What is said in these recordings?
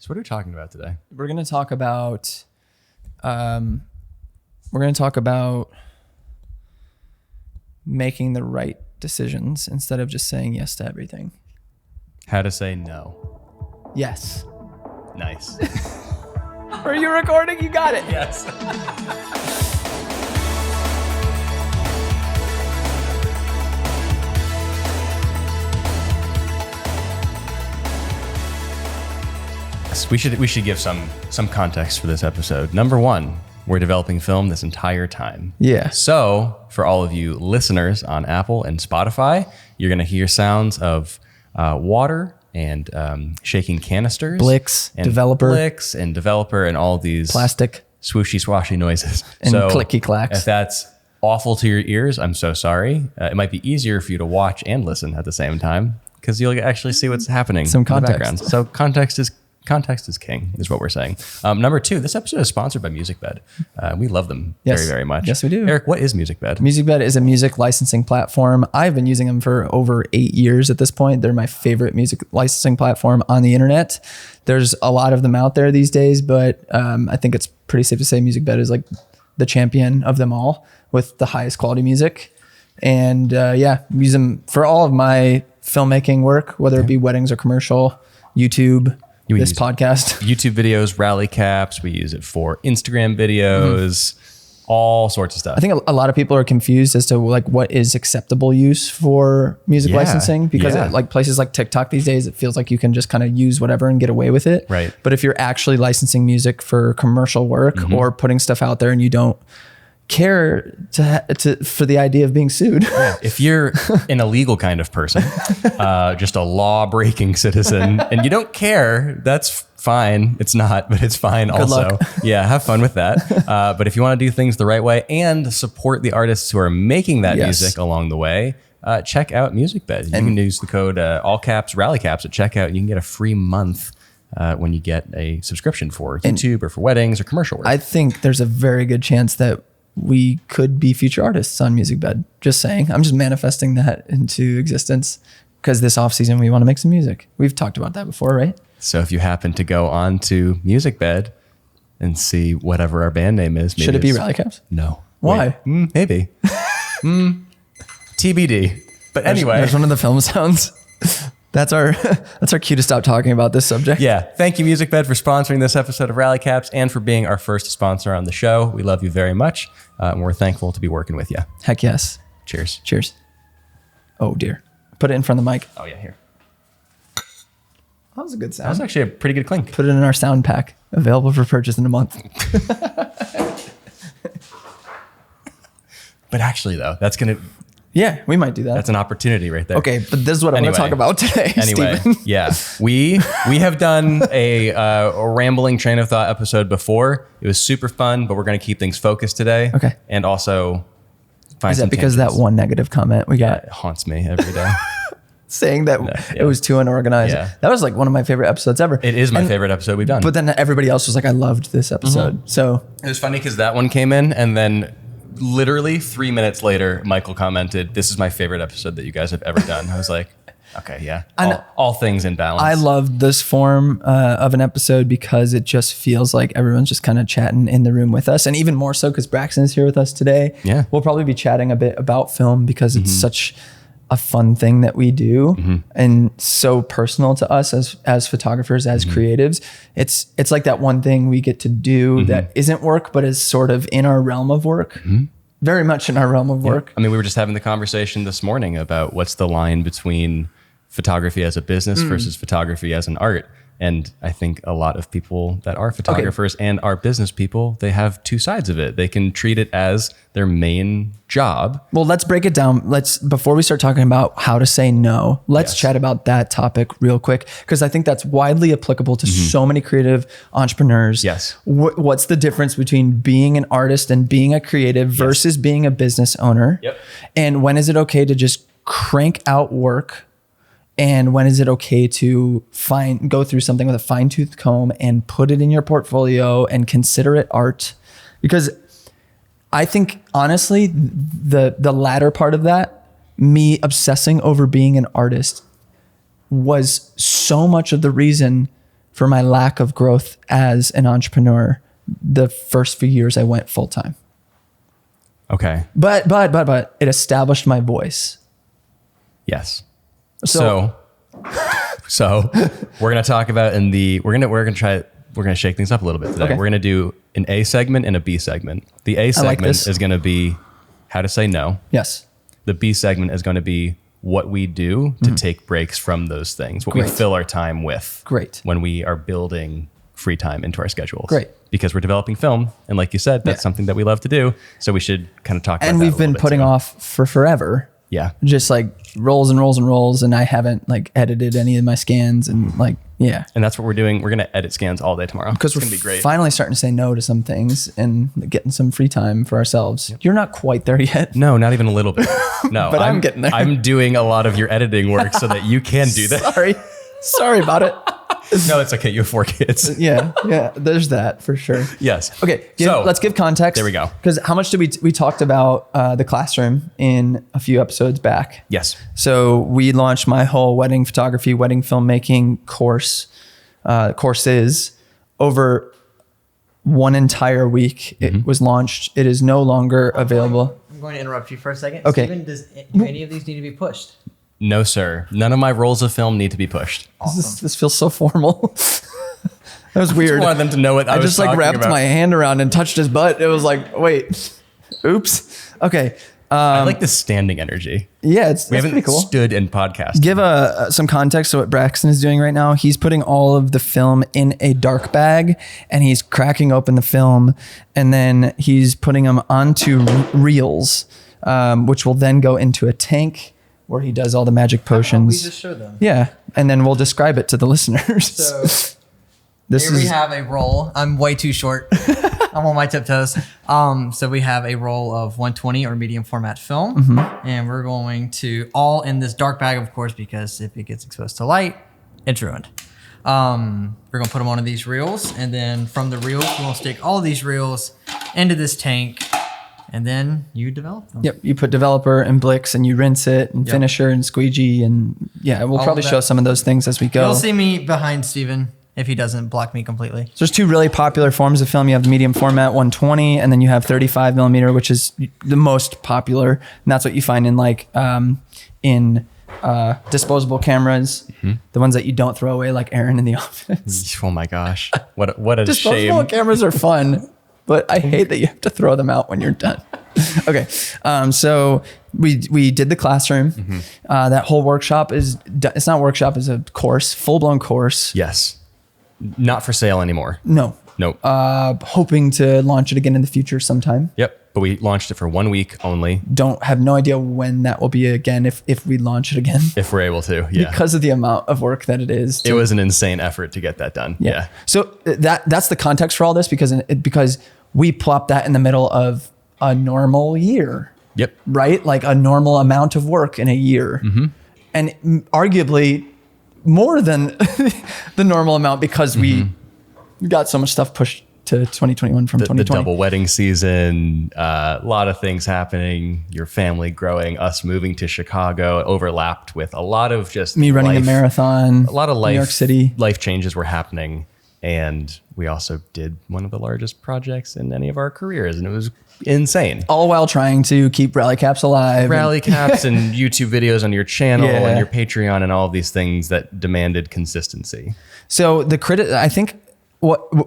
So what are we talking about today? We're going to talk about, making the right decisions instead of just saying yes to everything. How to say no. Yes. Nice. Are you recording? You got it. Yes. We should give some context for this episode. Number one, we're developing film this entire time. Yeah. So for all of you listeners on Apple and Spotify, you're going to hear sounds of water and shaking canisters. Blicks, and developer and all these plastic swooshy swashy noises. and clicky clacks. If that's awful to your ears, I'm so sorry. It might be easier for you to watch and listen at the same time because you'll actually see what's happening Some in the context. background. So context is king, is what we're saying. Number two, this episode is sponsored by Musicbed. We love them very, very much. Yes, we do. Eric, what is Musicbed? Musicbed is a music licensing platform. I've been using them for over 8 years at this point. They're my favorite music licensing platform on the internet. There's a lot of them out there these days, but I think it's pretty safe to say Musicbed is like the champion of them all with the highest quality music. And use them for all of my filmmaking work, whether it be weddings or commercial, YouTube, this podcast. YouTube videos, rally caps. We use it for Instagram videos, all sorts of stuff. I think a lot of people are confused as to like what is acceptable use for music licensing because like places like TikTok these days, it feels like you can just kind of use whatever and get away with it. Right. But if you're actually licensing music for commercial work or putting stuff out there and you don't care for the idea of being sued. Yeah. If you're an illegal kind of person, just a law-breaking citizen, and you don't care, that's fine. It's not, but it's fine also. luck. Yeah, have fun with that. But if you want to do things the right way and support the artists who are making that music along the way, check out Musicbed. You can use the code all caps rally caps at checkout, and you can get a free month when you get a subscription for YouTube or for weddings or commercial work. I think there's a very good chance that we could be future artists on Musicbed. Just saying. I'm just manifesting that into existence because this off season we want to make some music. We've talked about that before, right? So if you happen to go on to Musicbed and see whatever our band name is, should it be Rally Caps? No. Why? Maybe. TBD. But anyway, there's one of the film sounds. That's our cue to stop talking about this subject. Yeah. Thank you, Musicbed, for sponsoring this episode of Rally Caps and for being our first sponsor on the show. We love you very much. And we're thankful to be working with you. Heck yes. Cheers. Cheers. Oh dear. Put it in front of the mic. Oh yeah, here. That was a good sound. That was actually a pretty good clink. Put it in our sound pack. Available for purchase in a month. But actually though, that's going to... Yeah, we might do that. That's an opportunity right there. Okay, but this is what I want to talk about today, Anyway, Stephen. Yeah. We have done a rambling train of thought episode before. It was super fun, but we're going to keep things focused today. Okay. And also find Is some that because tangents. that one negative comment we got It haunts me every day. saying that it was too unorganized? Yeah. That was like one of my favorite episodes ever. It is my favorite episode we've done. But then everybody else was like, I loved this episode. So it was funny because that one came in and then literally 3 minutes later, Michael commented, "This is my favorite episode that you guys have ever done." I was like, okay, yeah. All things in balance. I loved this form of an episode because it just feels like everyone's just kind of chatting in the room with us. And even more so because Braxton is here with us today. Yeah. We'll probably be chatting a bit about film because it's such a fun thing that we do and so personal to us as photographers, as creatives. It's like that one thing we get to do that isn't work, but is sort of in our realm of work. Very much in our realm of work. I mean, we were just having the conversation this morning about what's the line between photography as a business versus photography as an art. And I think a lot of people that are photographers and are business people, they have two sides of it. They can treat it as their main job. Well, let's break it down. Before we start talking about how to say no, let's chat about that topic real quick, because I think that's widely applicable to so many creative entrepreneurs. Yes. What's the difference between being an artist and being a creative versus being a business owner? Yep. And when is it okay to just crank out work? And when is it okay to go through something with a fine-tooth comb and put it in your portfolio and consider it art? Because I think, honestly, the latter part of that, me obsessing over being an artist, was so much of the reason for my lack of growth as an entrepreneur the first few years I went full time. Okay. But it established my voice. Yes. So we're going to talk about we're going to shake things up a little bit today. Okay. We're going to do an A segment and a B segment. The A segment is going to be how to say no. Yes. The B segment is going to be what we do to take breaks from those things, what we fill our time with. Great. When we are building free time into our schedules. Great. Because we're developing film. And like you said, that's something that we love to do. So we should kind of talk about that. And we've been putting off for forever. Yeah. Just like rolls and rolls and rolls. And I haven't like edited any of my scans and like, yeah. And that's what we're doing. We're going to edit scans all day tomorrow. Because we're going to be great. Finally starting to say no to some things and getting some free time for ourselves. Yep. You're not quite there yet. No, not even a little bit. No, but I'm getting there. I'm doing a lot of your editing work so that you can do that. Sorry about it. No, it's okay. You have 4 kids. Yeah. There's that for sure. Yes. Okay. Let's give context. There we go. Because how much did we talked about the classroom in a few episodes back? Yes. So we launched my whole wedding photography, wedding filmmaking courses over one entire week. It was launched. It is no longer available. I'm going to interrupt you for a second. Okay. Steven, do any of these need to be pushed? No, sir. None of my rolls of film need to be pushed. Awesome. This feels so formal. That was weird. I wanted them to know what I was just like talking wrapped about. my hand around and touched his butt. It was like, wait, oops. Okay. I like the standing energy. Yeah, we haven't pretty cool. stood in podcast. Give some context to what Braxton is doing right now. He's putting all of the film in a dark bag and he's cracking open the film and then he's putting them onto reels, which will then go into a tank where he does all the magic potions. We just showed them. Yeah, and then we'll describe it to the listeners. So here we have a roll. I'm way too short. I'm on my tiptoes. So we have a roll of 120 or medium format film, and we're going to all in this dark bag, of course, because if it gets exposed to light, it's ruined. We're gonna put them onto these reels, and then from the reels, we'll stick all of these reels into this tank. And then you develop them. Yep, you put developer and Blix and you rinse it and finisher and squeegee and we'll probably show some of those things as we go. You'll see me behind Steven if he doesn't block me completely. So there's 2 really popular forms of film. You have the medium format 120 and then you have 35 millimeter, which is the most popular. And that's what you find in like disposable cameras, the ones that you don't throw away like Aaron in the office. Oh my gosh. What a Disposable shame. cameras are fun. But I hate that you have to throw them out when you're done. Okay. So we did the classroom. That whole workshop it's not a workshop, it's a course, full-blown course. Yes. Not for sale anymore. No. Nope. Hoping to launch it again in the future sometime. Yep. But we launched it for 1 week only. Have no idea when that will be again if we launch it again. If we're able to, yeah. Because of the amount of work that it is. It was an insane effort to get that done. Yeah. So that's the context for all this because we plopped that in the middle of a normal year. Yep. Right? Like a normal amount of work in a year. And arguably more than the normal amount because we got so much stuff pushed to 2021 from 2020. The double wedding season, a lot of things happening, your family growing, us moving to Chicago, overlapped with a lot of just me running a marathon, a lot of life, New York City. Life changes were happening. And we also did one of the largest projects in any of our careers. And it was insane. All while trying to keep Rally Caps alive. Rally Caps and YouTube videos on your channel and your Patreon and all of these things that demanded consistency. So I think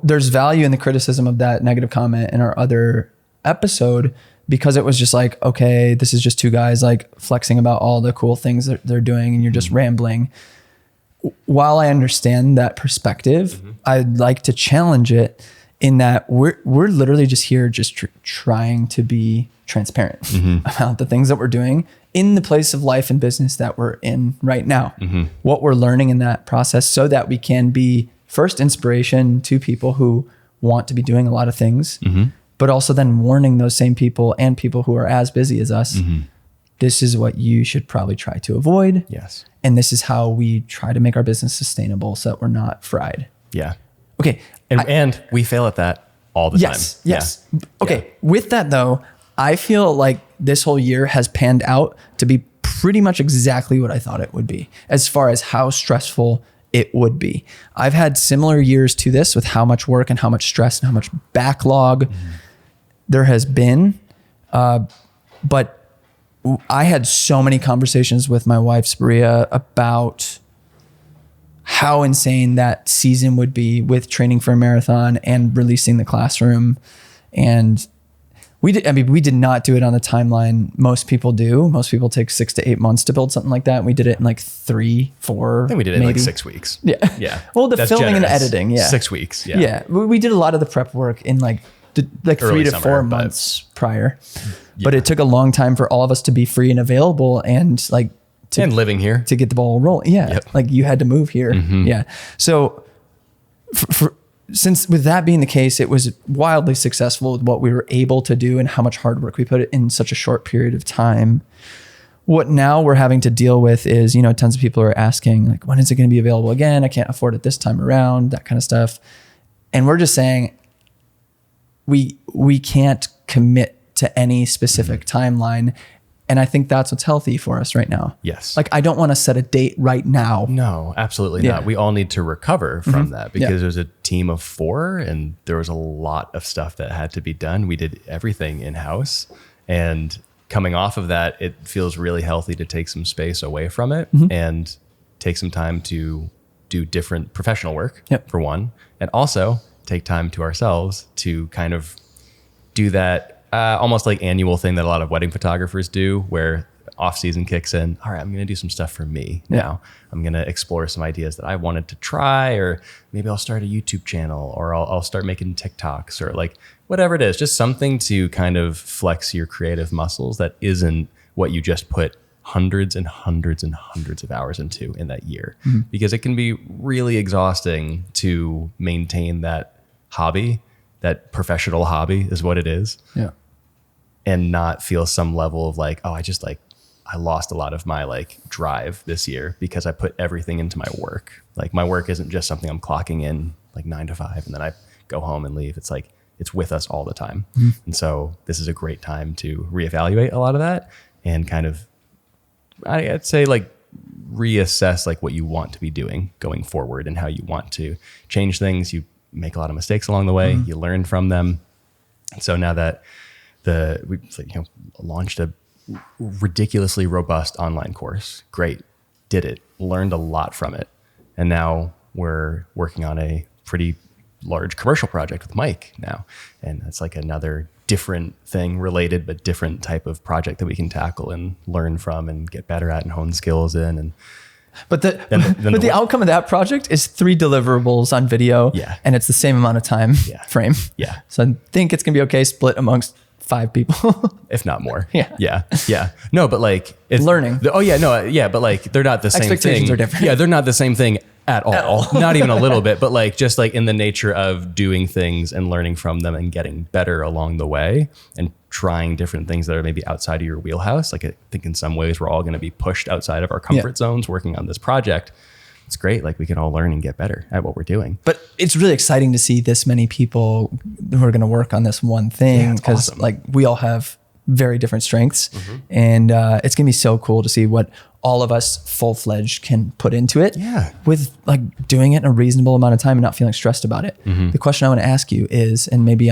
there's value in the criticism of that negative comment in our other episode because it was just like, okay, this is just 2 guys like flexing about all the cool things that they're doing and you're just rambling. While I understand that perspective, I'd like to challenge it in that we're literally just here just trying to be transparent about the things that we're doing in the place of life and business that we're in right now. What we're learning in that process so that we can be first inspiration to people who want to be doing a lot of things, but also then warning those same people and people who are as busy as us. This is what you should probably try to avoid. Yes. And this is how we try to make our business sustainable so that we're not fried. Yeah. Okay. And we fail at that all the time. Yes. Yeah. Okay. With that though, I feel like this whole year has panned out to be pretty much exactly what I thought it would be as far as how stressful it would be. I've had similar years to this with how much work and how much stress and how much backlog there has been. But I had so many conversations with my wife, Spria, about how insane that season would be with training for a marathon and releasing the classroom. And we did not do it on the timeline most people do. Most people take 6 to 8 months to build something like that. We did it in like 3, 4. I think we did it maybe. in like 6 weeks. Yeah. Yeah. Well, the That's filming generous. and editing. Yeah. 6 weeks. Yeah. Yeah. We did a lot of the prep work in like Early 3 to summer, 4 but- months prior. But it took a long time for all of us to be free and available and like And living here. to get the ball rolling. Yeah. Yep. Like you had to move here. Yeah. So since with that being the case, it was wildly successful with what we were able to do and how much hard work we put in such a short period of time. What now we're having to deal with is, tons of people are asking like, when is it going to be available again? I can't afford it this time around, that kind of stuff. And we're just saying we can't commit to any specific timeline. And I think that's what's healthy for us right now. Yes. Like, I don't want to set a date right now. No, absolutely Yeah. not. We all need to recover from that because Yeah. there's a team of 4 and there was a lot of stuff that had to be done. We did everything in-house, and coming off of that, it feels really healthy to take some space away from it and take some time to do different professional work, Yep. for one, and also take time to ourselves to kind of do that almost like annual thing that a lot of wedding photographers do, where off season kicks in. All right, I'm going to do some stuff for me now. I'm going to explore some ideas that I wanted to try, or maybe I'll start a YouTube channel, or I'll start making TikToks, or like whatever it is, just something to kind of flex your creative muscles that isn't what you just put hundreds and hundreds and hundreds of hours into in that year, because it can be really exhausting to maintain that hobby. That professional hobby is what it is. Yeah. And not feel some level of like, oh, I lost a lot of my like drive this year because I put everything into my work. Like my work isn't just something I'm clocking in like 9 to 5 and then I go home and leave. It's like, it's with us all the time. And so this is a great time to reevaluate a lot of that and kind of, I'd say like reassess like what you want to be doing going forward and how you want to change things. You make a lot of mistakes along the way. You learn from them. And so now that we launched a ridiculously robust online course, great, did it, learned a lot from it. And now we're working on a pretty large commercial project with Mike now. And that's like another different thing related, but different type of project that we can tackle and learn from and get better at and hone skills in. And But the outcome of that project is 3 deliverables on video. Yeah. And it's the same amount of time frame. Yeah. So I think it's going to be okay split amongst 5 people. if not more. Yeah. Yeah. Yeah. No, but like it's Learning. But like they're not the same thing. Expectations are different. Yeah. They're not the same thing at all. Not even a little bit, but like just like in the nature of doing things and learning from them and getting better along the way and trying different things that are maybe outside of your wheelhouse. Like I think in some ways we're all going to be pushed outside of our comfort zones working on this project. It's great. Like we can all learn and get better at what we're doing. But it's really exciting to see this many people who are going to work on this one thing, because awesome. like we all have very different strengths, and it's going to be so cool to see what all of us full-fledged can put into it. Yeah. With like doing it in a reasonable amount of time and not feeling stressed about it. The question I want to ask you is, and maybe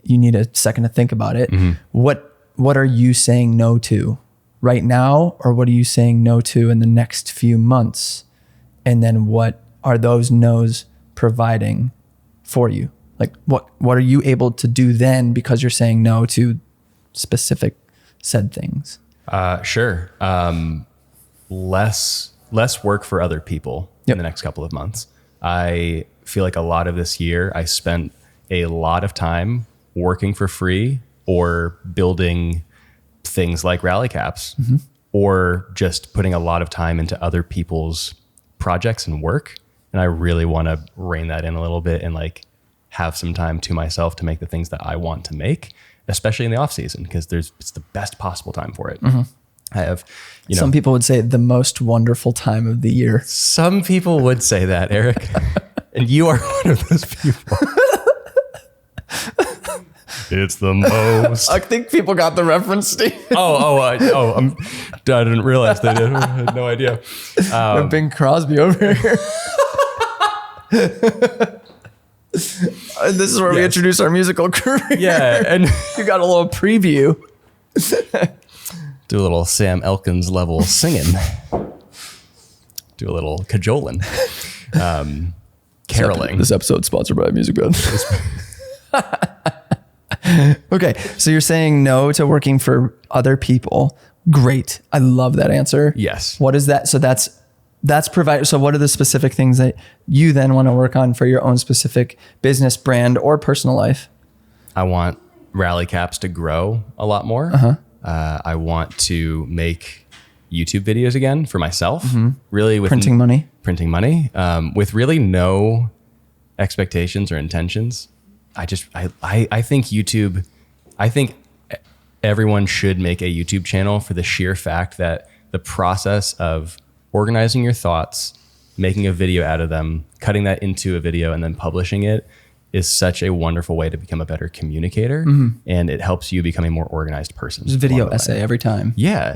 you need a second to think about it. What are you saying no to right now? Or what are you saying no to in the next few months? And then what are those no's providing for you? Like what are you able to do then because you're saying no to specific said things? Sure. Less work for other people in the next couple of months. I feel like a lot of this year I spent a lot of time working for free or building things like rally caps or just putting a lot of time into other people's projects and work. And I really want to rein that in a little bit and like have some time to myself to make the things that I want to make, especially in the off season, because it's the best possible time for it. I have, some people would say the most wonderful time of the year. Some people would say that, Eric, and you are one of those people. It's the most. I think people got the reference, Steve. I didn't realize they did. I had no idea. Bing Crosby over here. And this is where we introduce our musical career. Yeah, and you got a little preview. Do a little Sam Elkins level singing. Do a little cajoling. Caroling. This episode's sponsored by Musicbed. Okay, so you're saying no to working for other people. Great. I love that answer. Yes. What is that? So that's provided. So what are the specific things that you then want to work on for your own specific business, brand, or personal life? I want Rally Caps to grow a lot more. I want to make YouTube videos again for myself. Really with printing money with really no expectations or intentions. I think YouTube, I think everyone should make a YouTube channel for the sheer fact that the process of organizing your thoughts, making a video out of them, cutting that into a video and then publishing it is such a wonderful way to become a better communicator. And it helps you become a more organized person. There's a video essay every time. Yeah.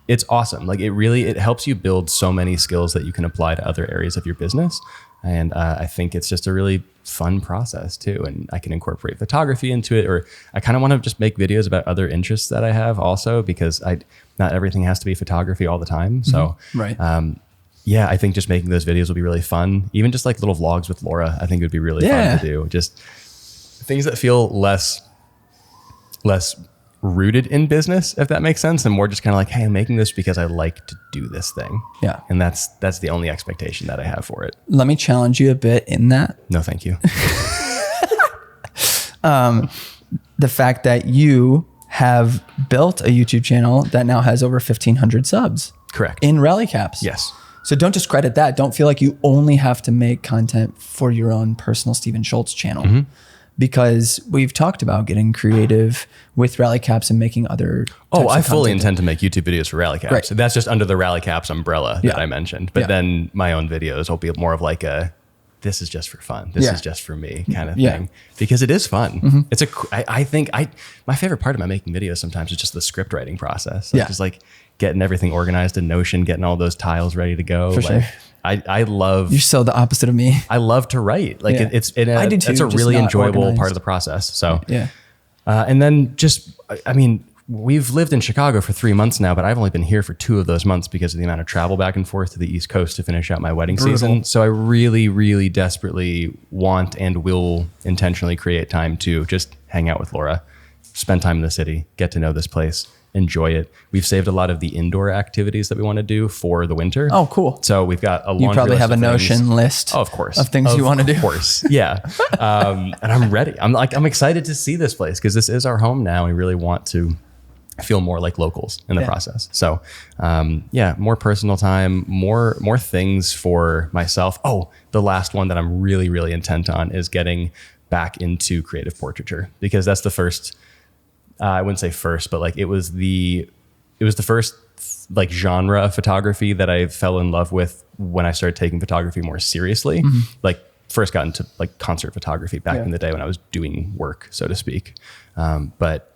It's awesome. Like it helps you build so many skills that you can apply to other areas of your business. And I think it's just a really fun process too. And I can incorporate photography into it, or I kind of want to just make videos about other interests that I have also, because not everything has to be photography all the time. So, right. Yeah, I think just making those videos will be really fun. Even just like little vlogs with Laura, I think it would be really fun to do. Just things that feel less rooted in business, if that makes sense, and more just kind of like, hey, I'm making this because I like to do this thing. Yeah. And that's the only expectation that I have for it. Let me challenge you a bit in that. No, thank you. The fact that you have built a YouTube channel that now has over 1,500 subs. Correct. In Rally Caps. Yes. So don't discredit that. Don't feel like you only have to make content for your own personal Stephen Schultz channel. Because we've talked about getting creative with Rally Caps and making other I fully intend to make YouTube videos for Rally Caps. Right. So that's just under the Rally Caps umbrella that I mentioned. But then my own videos will be more of like this is just for fun. This is just for me kind of thing. Because it is fun. It's I think my favorite part about making videos sometimes is just the script writing process. Just like getting everything organized in Notion, getting all those tiles ready to go. For sure. I love. You're so the opposite of me. I love to write. Like it's I do too, it's a really enjoyable part of the process. So and then we've lived in Chicago for 3 months now, but I've only been here for 2 of those months because of the amount of travel back and forth to the East Coast to finish out my wedding season. So I really, really desperately want and will intentionally create time to just hang out with Laura, spend time in the city, get to know this place, enjoy it. We've saved a lot of the indoor activities that we want to do for the winter. Oh, cool. So we've got a laundry You probably have a Notion list. Oh, of course. Of things you want to do. Of course. Yeah. And I'm ready. I'm excited to see this place because this is our home now. We really want to feel more like locals in the process. So more personal time, more things for myself. Oh, the last one that I'm really, really intent on is getting back into creative portraiture, because that's the first, I wouldn't say first, but like it was the first like genre of photography that I fell in love with when I started taking photography more seriously. Like first got into like concert photography back in the day when I was doing work, so to speak. But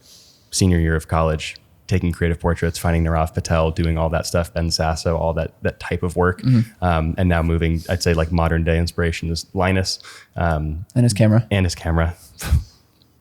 senior year of college, taking creative portraits, finding Nirav Patel, doing all that stuff, Ben Sasso, all that type of work. And now moving, I'd say like modern day inspiration is Linus. And his camera.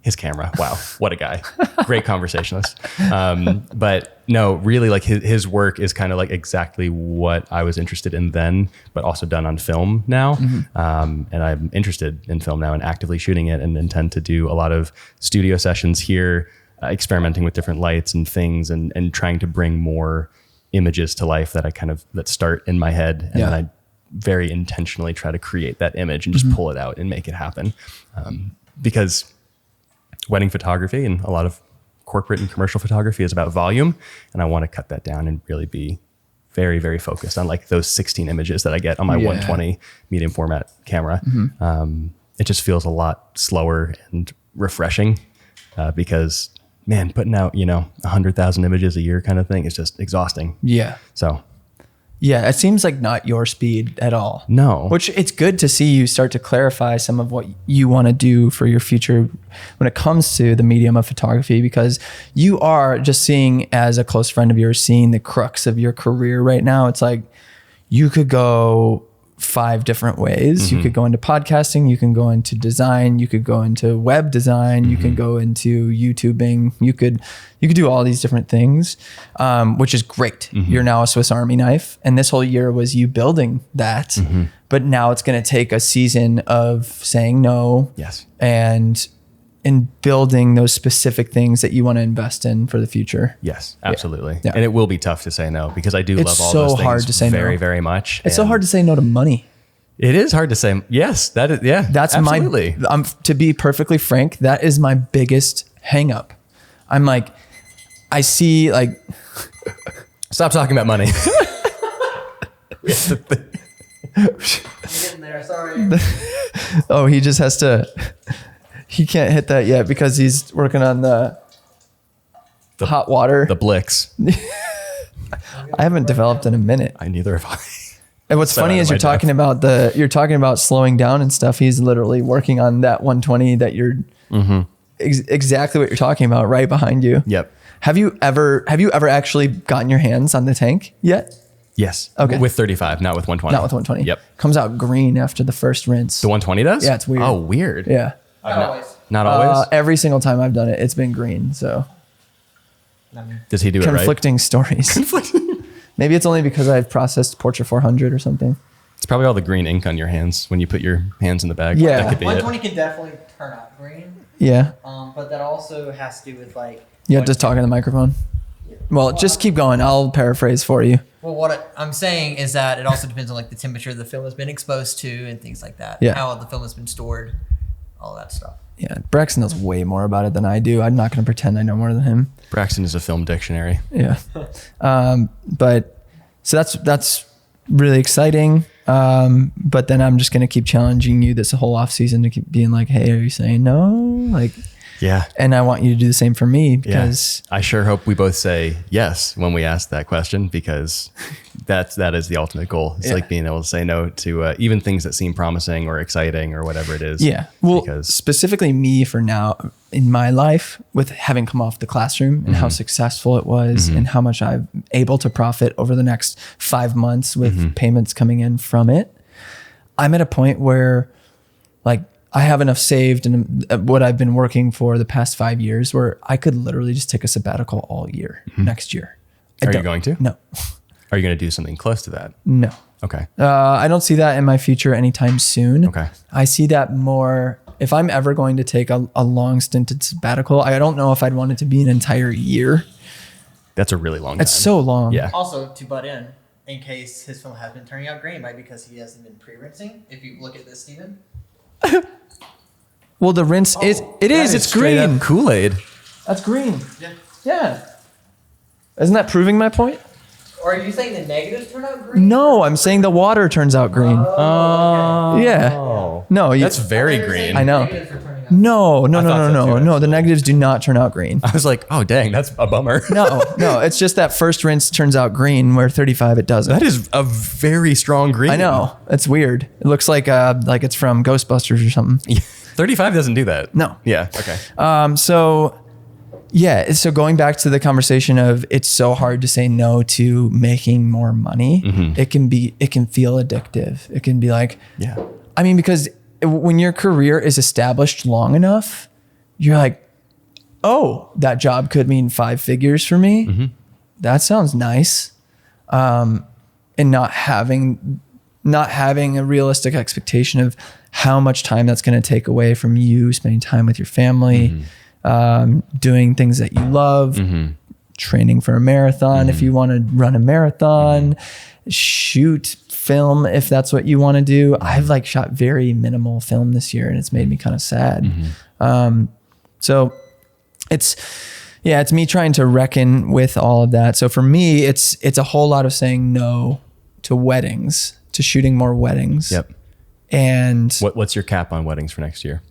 His camera. Wow. What a guy. Great conversationalist. But no, really like his work is kind of like exactly what I was interested in then, but also done on film now. And I'm interested in film now and actively shooting it, and intend to do a lot of studio sessions here, experimenting with different lights and things, and trying to bring more images to life that start in my head. And then I very intentionally try to create that image and just pull it out and make it happen. Because wedding photography and a lot of corporate and commercial photography is about volume. And I want to cut that down and really be very, very focused on like those 16 images that I get on my 120 medium format camera. It just feels a lot slower and refreshing because man, putting out, 100,000 images a year kind of thing is just exhausting. Yeah. So Yeah, it seems like not your speed at all. No. Which it's good to see you start to clarify some of what you want to do for your future when it comes to the medium of photography, because you are just seeing, as a close friend of yours, seeing the crux of your career right now. It's like you could go 5 different ways. You could go into podcasting, you can go into design, you could go into web design, you can go into YouTubing, you could do all these different things, which is great. You're now a Swiss Army knife, and this whole year was you building that. But now it's going to take a season of saying no. Yes. And in building those specific things that you want to invest in for the future. Yes, absolutely. Yeah. And it will be tough to say no, because I do love all so those things hard to say very, no. very much. It's so hard to say no to money. It is hard to say. Yes, that is. Yeah, That's absolutely. to be perfectly frank, that is my biggest hang up. I'm like, I see like, Stop talking about money. You're getting there. Sorry. oh, he just has to, he can't hit that yet because he's working on the hot water. The Blix. I haven't developed in a minute. Neither have I. And what's funny is you're talking about slowing down and stuff. He's literally working on that 120 that you're exactly what you're talking about right behind you. Yep. Have you ever actually gotten your hands on the tank yet? Yes. Okay. With 35, not with 120. Not with 120. Yep. Comes out green after the first rinse. The 120 does? Yeah, it's weird. Oh, weird. Yeah. Not always. Not always? Every single time I've done it, it's been green. So Does he do it right? conflicting stories. Maybe it's only because I've processed Portrait 400 or something. It's probably all the green ink on your hands when you put your hands in the bag. Yeah. That could be 120 it. can definitely turn out green. Yeah. But that also has to do with like. Yeah, just talking to the microphone. Well, just keep going. I'll paraphrase for you. Well, what I'm saying is that it also depends on like the temperature the film has been exposed to and things like that. Yeah. How the film has been stored, all that stuff. Yeah, Braxton knows way more about it than I do. I'm not going to pretend I know more than him. Braxton is a film dictionary. Yeah. But so that's really exciting. But then I'm just going to keep challenging you this whole off season to keep being like, hey, are you saying no? Like, Yeah. and I want you to do the same for me because I sure hope we both say yes when we ask that question, because that is the ultimate goal. It's like being able to say no to even things that seem promising or exciting or whatever it is. Yeah. Well, because specifically me for now in my life, with having come off the classroom and how successful it was and how much I'm able to profit over the next 5 months with payments coming in from it, I'm at a point where like I have enough saved and what I've been working for the past 5 years where I could literally just take a sabbatical all year next year. Are you going to? No. Are you going to do something close to that? No. Okay. I don't see that in my future anytime soon. Okay. I see that more if I'm ever going to take a long stinted sabbatical. I don't know if I'd want it to be an entire year. That's a really long time. It's so long. Yeah. Also, to butt in case his film has been turning out green, right? Because he hasn't been pre-rinsing. If you look at this, Steven. Well, the rinse is it's straight green. up Kool-Aid. That's green. Yeah. Yeah. Isn't that proving my point? Or are you saying the negatives turn out green? No, I'm saying the water turns out green. Yeah. Oh. No, That's very green. I know. Negatives are turning out No. I thought so too, No, the negatives do not turn out green. I was like, oh, dang, that's a bummer. No, it's just that first rinse turns out green where 35 it doesn't. That is a very strong green. I know. It's weird. It looks like it's from Ghostbusters or something. 35 doesn't do that. No. Yeah. Okay. So going back to the conversation of it's so hard to say no to making more money. It can feel addictive. It can be like, Yeah. I mean, because when your career is established long enough, you're like, oh, that job could mean 5 figures for me. That sounds nice. And not having a realistic expectation of how much time that's going to take away from you spending time with your family, doing things that you love, training for a marathon if you want to run a marathon, shoot film if that's what you want to do. I've like shot very minimal film this year and it's made me kind of sad. So it's me trying to reckon with all of that. So for me, it's a whole lot of saying no to weddings, to shooting more weddings. Yep. And What's your cap on weddings for next year?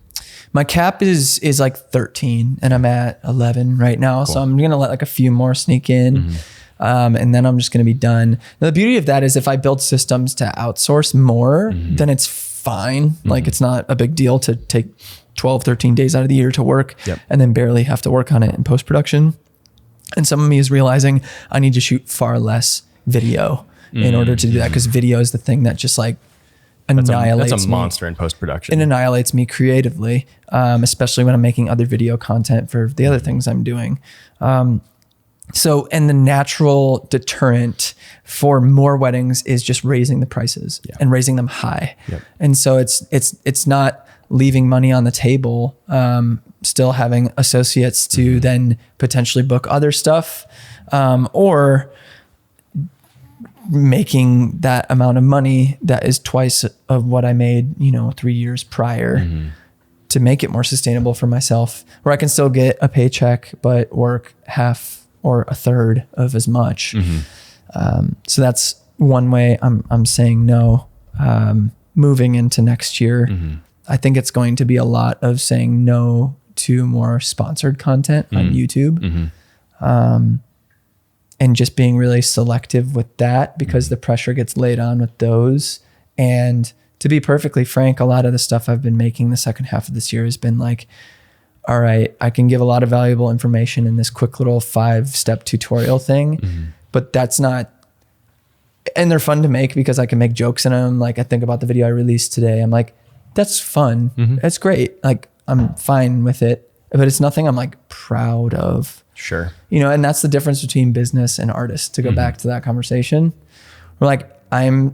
my cap is like 13 and I'm at 11 right now. So I'm going to let like a few more sneak in. And then I'm just going to be done. Now, the beauty of that is if I build systems to outsource more, then it's fine. Like it's not a big deal to take 12, 13 days out of the year to work and then barely have to work on it in post-production. And some of me is realizing I need to shoot far less video in order to do that, because video is the thing that just like annihilates that's a monster in post-production. It annihilates me creatively, especially when I'm making other video content for the other things I'm doing. So, and the natural deterrent for more weddings is just raising the prices and raising them high. And so it's not leaving money on the table, still having associates to then potentially book other stuff, or making that amount of money that is twice of what I made, 3 years prior to make it more sustainable for myself, where I can still get a paycheck, but work half or a third of as much. So that's one way I'm saying no. Moving into next year, I think it's going to be a lot of saying no to more sponsored content on YouTube. And just being really selective with that, because the pressure gets laid on with those. And to be perfectly frank, a lot of the stuff I've been making the second half of this year has been like, all right, I can give a lot of valuable information in this quick little 5-step tutorial thing, but that's not, and they're fun to make because I can make jokes in them. Like I think about the video I released today. I'm like, that's fun. That's great. Like I'm fine with it, but it's nothing I'm like proud of. Sure. And that's the difference between business and artists, to go back to that conversation. We're like,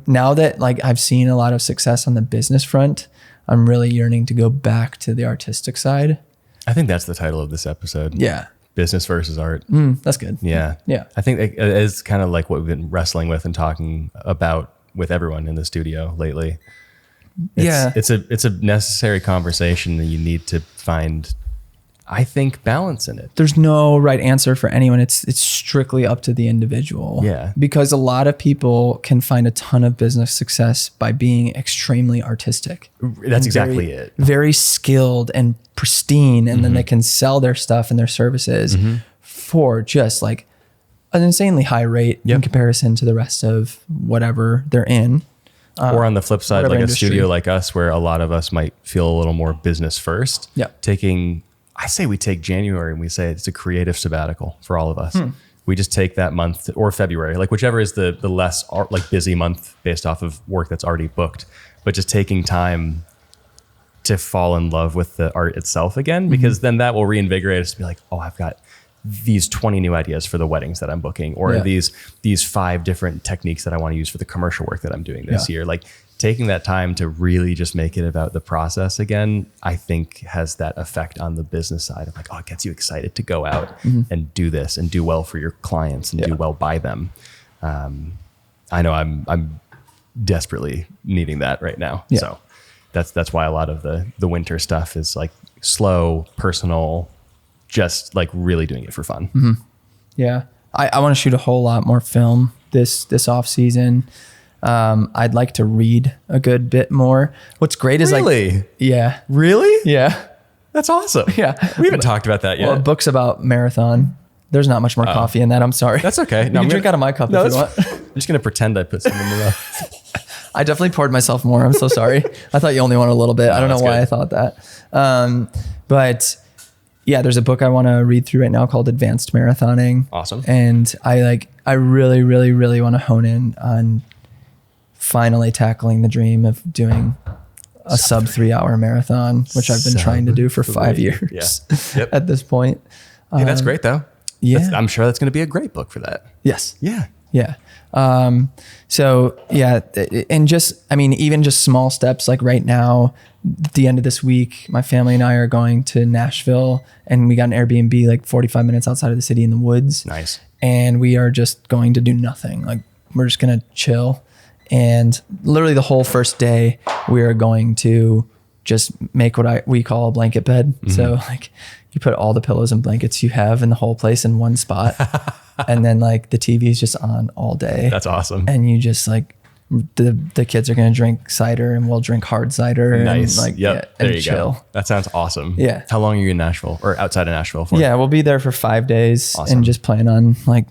now that like I've seen a lot of success on the business front, I'm really yearning to go back to the artistic side. I think that's the title of this episode. Yeah. Business versus art. That's good. Yeah. Yeah. I think it is kind of like what we've been wrestling with and talking about with everyone in the studio lately. It's a necessary conversation that you need to find, I think, balance in it. There's no right answer for anyone. It's strictly up to the individual. Yeah. Because a lot of people can find a ton of business success by being extremely artistic. That's exactly it. Very skilled and pristine. And then they can sell their stuff and their services for just like an insanely high rate in comparison to the rest of whatever they're in. Or on the flip side, like industry. a studio like us, where a lot of us might feel a little more business first. I say we take January and we say it's a creative sabbatical for all of us. We just take that month, or February, like whichever is the less like busy month based off of work that's already booked, but just taking time to fall in love with the art itself again, because then that will reinvigorate us to be like, oh, I've got these 20 new ideas for the weddings that I'm booking, or these 5 different techniques that I want to use for the commercial work that I'm doing this year. Like taking that time to really just make it about the process again, I think has that effect on the business side of like, oh, it gets you excited to go out and do this and do well for your clients and do well by them. I know I'm desperately needing that right now. So that's why a lot of the winter stuff is like slow, personal, just like really doing it for fun. Yeah. I want to shoot a whole lot more film this off season. I'd like to read a good bit more. What's great is really? Yeah. Really? Yeah. That's awesome. Yeah. We haven't talked about that yet. Well, books about marathon. There's not much more coffee in that. I'm sorry. That's okay. You can drink out of my cup if you want. I'm just going to pretend I put some in the mouth. I definitely poured myself more. I'm so sorry. I thought you only want a little bit. I don't know why I thought that. But yeah, there's a book I want to read through right now called Advanced Marathoning. Awesome. And I really, really, really want to hone in on finally tackling the dream of doing a sub 3 hour marathon, which I've been trying to do for 5 years at this point. Hey, that's great though. Yeah. I'm sure that's going to be a great book for that. Yes. Yeah. Yeah. So yeah, and just, I mean, even just small steps, like right now, at the end of this week, my family and I are going to Nashville, and we got an Airbnb like 45 minutes outside of the city in the woods. Nice. And we are just going to do nothing. Like we're just going to chill. And literally the whole first day we are going to just make what we call a blanket bed. So like you put all the pillows and blankets you have in the whole place in one spot. And then like the TV is just on all day. That's awesome. And you just like, the kids are going to drink cider and we'll drink hard cider. Nice. And like, there you chill. go. That sounds awesome. Yeah. How long are you in Nashville or outside of Nashville for? Yeah, we'll be there for 5 days and just plan on like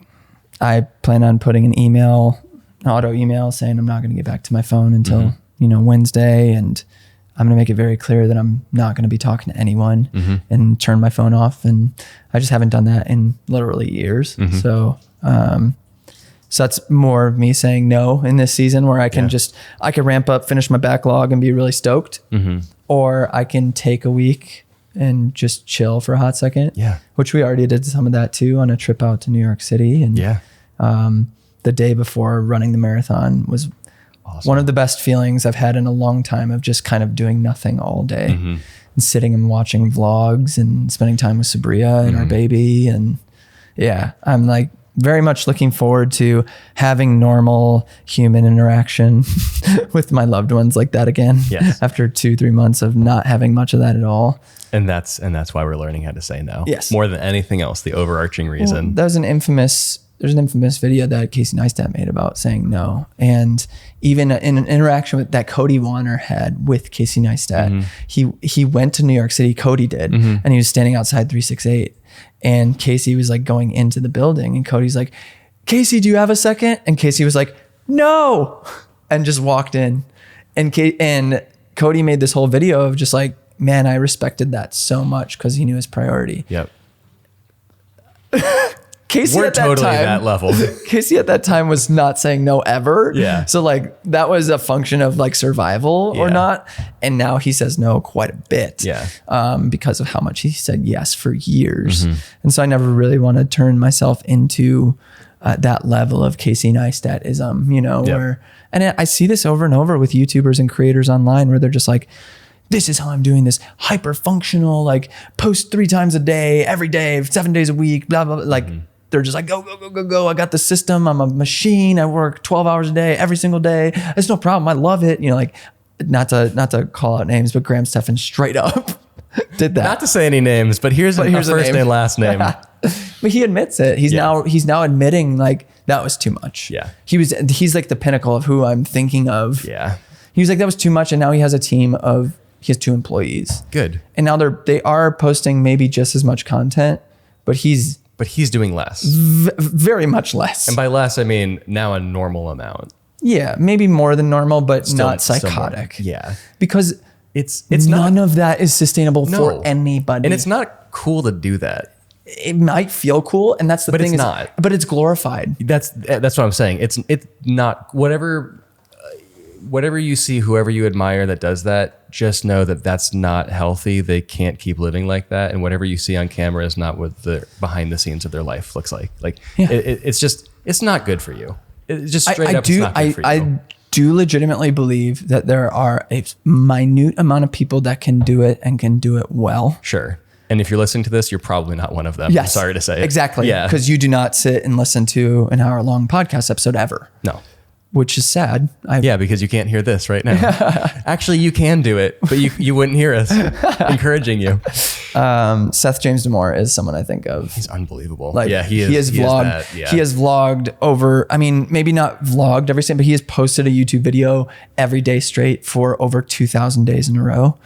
I plan on putting an auto email saying I'm not going to get back to my phone until, Wednesday. And I'm going to make it very clear that I'm not going to be talking to anyone and turn my phone off. And I just haven't done that in literally years. So that's more of me saying no in this season, where I can I can ramp up, finish my backlog and be really stoked, or I can take a week and just chill for a hot second. Yeah. Which we already did some of that too on a trip out to New York City. And the day before running the marathon was one of the best feelings I've had in a long time, of just kind of doing nothing all day and sitting and watching vlogs and spending time with Sabria and our baby. And I'm like very much looking forward to having normal human interaction with my loved ones like that again. Yes. After 2-3 months of not having much of that at all. And that's why we're learning how to say no. Yes. More than anything else, the overarching reason. Well, there's an infamous video that Casey Neistat made about saying no. And even in an interaction that Cody Warner had with Casey Neistat, he went to New York City, Cody did, and he was standing outside 368. And Casey was like going into the building, and Cody's like, Casey, do you have a second? And Casey was like, no, and just walked in. And Cody made this whole video of just like, man, I respected that so much because he knew his priority. Yep. Casey We're at that totally time, that level. Casey at that time was not saying no ever. Yeah. So like that was a function of like survival or not. And now he says no quite a bit. Yeah. Because of how much he said yes for years. And so I never really want to turn myself into that level of Casey Neistat-ism, where, and I see this over and over with YouTubers and creators online, where they're just like, this is how I'm doing this hyper functional, like post 3 times a day, every day, 7 days a week, blah, blah, blah. Like, they're just like, go. I got the system. I'm a machine. I work 12 hours a day, every single day. It's no problem. I love it. Like not to call out names, but Graham Stephan straight up did that. Not to say any names, but here's a first and last name. But he admits it. He's now admitting like that was too much. Yeah. He's like the pinnacle of who I'm thinking of. Yeah. He was like, that was too much. And now he has a team of, he has 2 employees. Good. And now they are posting maybe just as much content, but he's doing less. Very much less. And by less, I mean now a normal amount. Yeah, maybe more than normal, but still, not psychotic. Yeah. Because it's none of that is sustainable for anybody. And it's not cool to do that. It might feel cool, and that's the thing. It's not. But it's glorified. That's what I'm saying. It's not whatever you see, whoever you admire that does that, just know that that's not healthy. They can't keep living like that. And whatever you see on camera is not what the behind the scenes of their life looks like. Like it's not good for you. It's just straight up. It's not good for you. I do legitimately believe that there are a minute amount of people that can do it and can do it well. Sure. And if you're listening to this, you're probably not one of them. Yes. I'm sorry to say. Exactly. Yeah. Because you do not sit and listen to an hour-long podcast episode ever. No. Which is sad. Because you can't hear this right now. Actually, you can do it, but you wouldn't hear us encouraging you. Seth James D'Amour is someone I think of. He's unbelievable. Like, he has vlogged. He has vlogged over, I mean, maybe not vlogged every day, but he has posted a YouTube video every day straight for over 2,000 days in a row.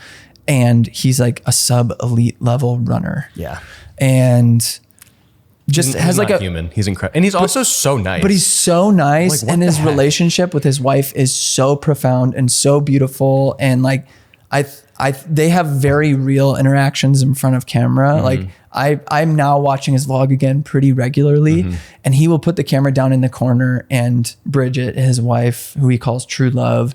And he's like a sub-elite level runner. Yeah. And just has like a human. He's incredible. And he's also so nice. But he's so nice. Like, and his relationship with his wife is so profound and so beautiful. And like, they have very real interactions in front of camera. Like I'm now watching his vlog again pretty regularly, and he will put the camera down in the corner, and Bridget, his wife, who he calls True Love,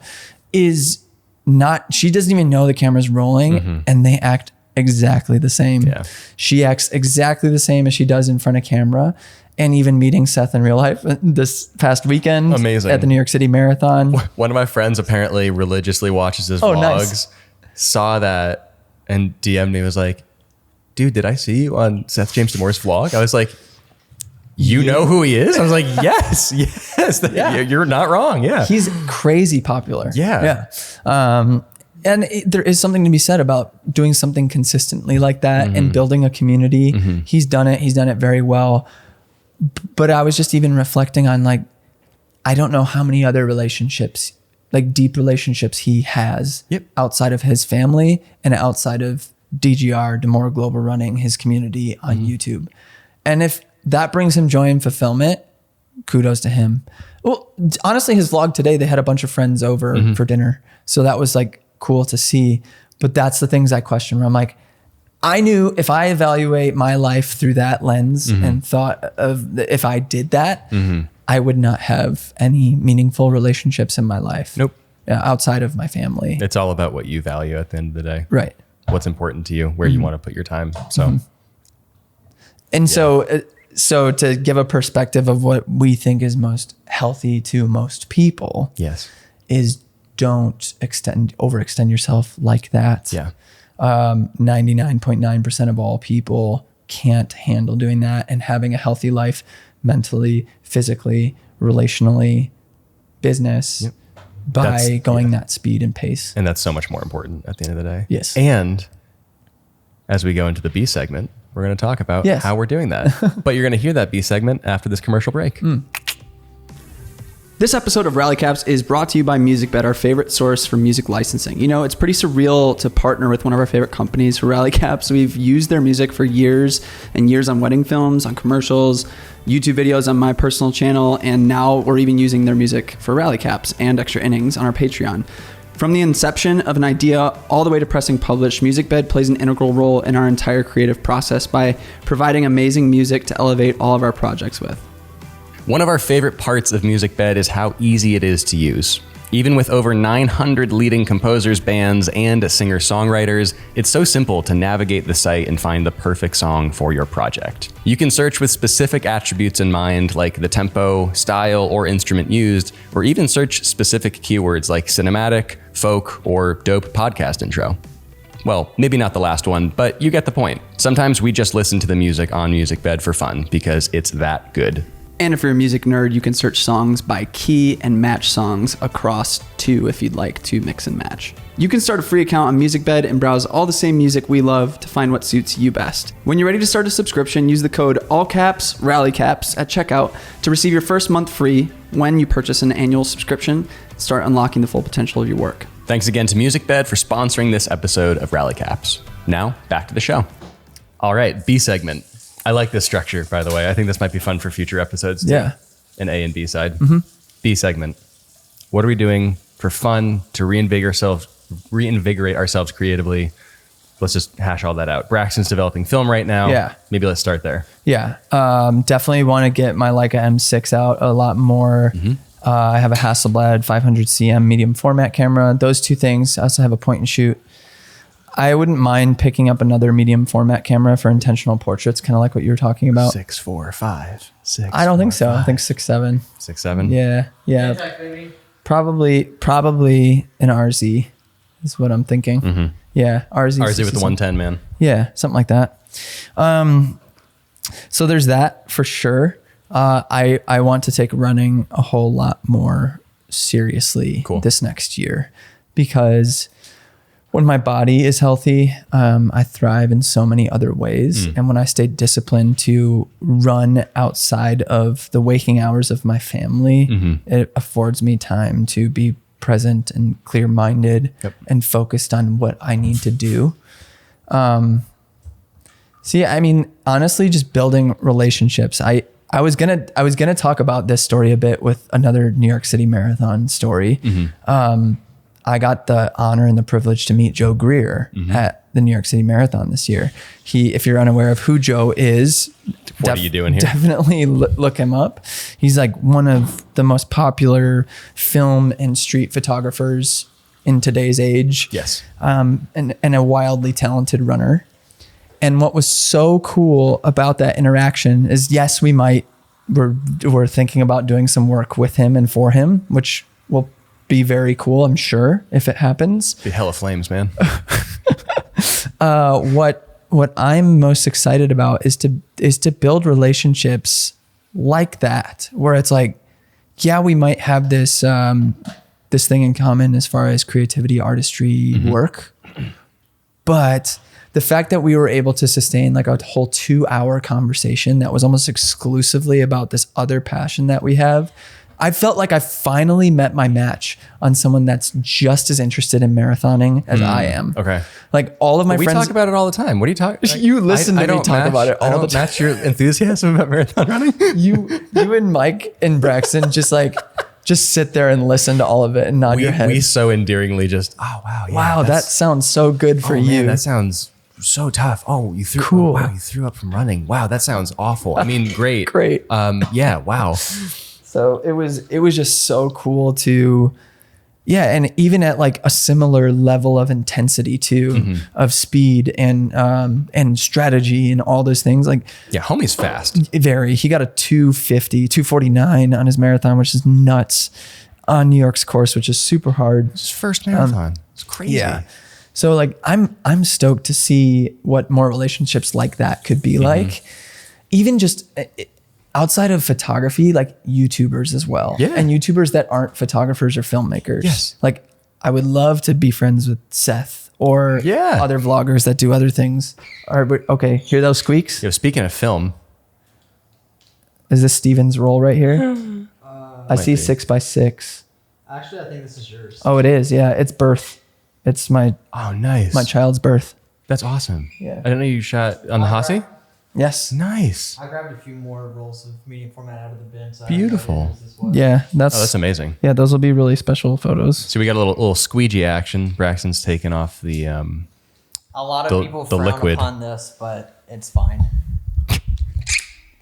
she doesn't even know the camera's rolling, and they act exactly the same. Yeah. She acts exactly the same as she does in front of camera. And even meeting Seth in real life this past weekend at the New York City Marathon. One of my friends apparently religiously watches his vlogs, nice. Saw that and DM'd me, was like, dude, did I see you on Seth James D'Amour's vlog? I was like, you know who he is? I was like, yes. You're not wrong. Yeah. He's crazy popular. Yeah. And there is something to be said about doing something consistently like that and building a community. He's done it very well. But I was just even reflecting on like, I don't know how many other relationships, like deep relationships he has outside of his family and outside of DGR, D'Amour Global Running, his community on YouTube. And if that brings him joy and fulfillment, kudos to him. Well, honestly, his vlog today, they had a bunch of friends over for dinner. So that was like cool to see. But that's the things I question where I'm like, I knew if I evaluate my life through that lens and thought of if I did that, I would not have any meaningful relationships in my life. Nope. Outside of my family. It's all about what you value at the end of the day. Right. What's important to you, where you want to put your time. So, and so to give a perspective of what we think is most healthy to most people, yes, is don't overextend yourself like that. Yeah. 99.9% of all people can't handle doing that and having a healthy life mentally, physically, relationally, business. Yep. By going that speed and pace. And that's so much more important at the end of the day. Yes. And as we go into the B segment, we're going to talk about how we're doing that. But you're going to hear that B segment after this commercial break. This episode of Rally Caps is brought to you by Musicbed, our favorite source for music licensing. You know, it's pretty surreal to partner with one of our favorite companies for Rally Caps. We've used their music for years and years on wedding films, on commercials, YouTube videos on my personal channel, and now we're even using their music for Rally Caps and Extra Innings on our Patreon. From the inception of an idea all the way to pressing publish, Musicbed plays an integral role in our entire creative process by providing amazing music to elevate all of our projects with. One of our favorite parts of Musicbed is how easy it is to use. Even with over 900 leading composers, bands, and singer-songwriters, it's so simple to navigate the site and find the perfect song for your project. You can search with specific attributes in mind, like the tempo, style, or instrument used, or even search specific keywords like cinematic, folk, or dope podcast intro. Well, maybe not the last one, but you get the point. Sometimes we just listen to the music on Musicbed for fun because it's that good. And if you're a music nerd, you can search songs by key and match songs across too if you'd like to mix and match. You can start a free account on Musicbed and browse all the same music we love to find what suits you best. When you're ready to start a subscription, use the code ALLCAPS@RallyCaps at checkout to receive your first month free when you purchase an annual subscription. Start unlocking the full potential of your work. Thanks again to Musicbed for sponsoring this episode of Rally Caps. Now, back to the show. All right, B segment. I like this structure, by the way. I think this might be fun for future episodes too. Yeah. An A and B side. B segment. What are we doing for fun to reinvigorate ourselves creatively? Let's just hash all that out. Braxton's developing film right now. Yeah. Maybe let's start there. Yeah. Definitely want to get my Leica M6 out a lot more. I have a Hasselblad 500cm medium format camera. Those two things. I also have a point and shoot. I wouldn't mind picking up another medium format camera for intentional portraits, kind of like what you were talking about. 6, 4, 5, 6. I don't think so. I think 6, 7. 6, 7. Yeah. Probably an RZ is what I'm thinking. Yeah, RZ. RZ with the 110, man. Yeah, something like that. So there's that for sure. I want to take running a whole lot more seriously this next year because when my body is healthy, I thrive in so many other ways. And when I stay disciplined to run outside of the waking hours of my family, it affords me time to be present and clear-minded and focused on what I need to do. Honestly, just building relationships. I was gonna talk about this story a bit with another New York City Marathon story. I got the honor and the privilege to meet Joe Greer at the New York City Marathon this year. If you're unaware of who Joe is, what are you doing here? Definitely look him up. He's like one of the most popular film and street photographers in today's age. Yes. And a wildly talented runner. And what was so cool about that interaction is, yes, we're thinking about doing some work with him and for him, which will be very cool, I'm sure, if it happens. Be hella flames, man. What I'm most excited about is to build relationships like that, where it's like, yeah, we might have this thing in common as far as creativity, artistry, work, but the fact that we were able to sustain like a whole 2-hour conversation that was almost exclusively about this other passion that we have I felt like I finally met my match on someone that's just as interested in marathoning as I am. Okay. Like all of my friends. We talk about it all the time. What are you talking? Like, you listen to me talk about it all the time. Match your enthusiasm about marathon running. You and Mike and Braxton just sit there and listen to all of it and nod your head. We so endearingly just, oh wow, yeah, wow, that sounds so good for you. Man, that sounds so tough. Oh, you threw cool. Wow, you threw up from running. Wow, that sounds awful. I mean, great. Great. Yeah, wow. So it was just so cool to, and even at like a similar level of intensity too, of speed and strategy and all those things. Like, yeah, homie's fast. Very. He got a 249 on his marathon, which is nuts, on New York's course, which is super hard. It's his first marathon. It's crazy. Yeah. So like I'm stoked to see what more relationships like that could be like, even just outside of photography, like YouTubers as well. Yeah. And YouTubers that aren't photographers or filmmakers. Yes. Like I would love to be friends with Seth or other vloggers that do other things. All right, but okay, hear those squeaks? Yo, speaking of film. Is this Steven's roll right here? I see 6x6. Actually, I think this is yours. Oh, it is. Yeah, it's birth. It's my nice. my child's birth. That's awesome. Yeah. I didn't know you shot on the Hossie. Yes. Nice. I grabbed a few more rolls of medium format out of the bin. So Beautiful. Yeah, that's amazing. Yeah, those will be really special photos. So we got a little squeegee action. Braxton's taking off the a lot of people frown liquid upon this, but it's fine.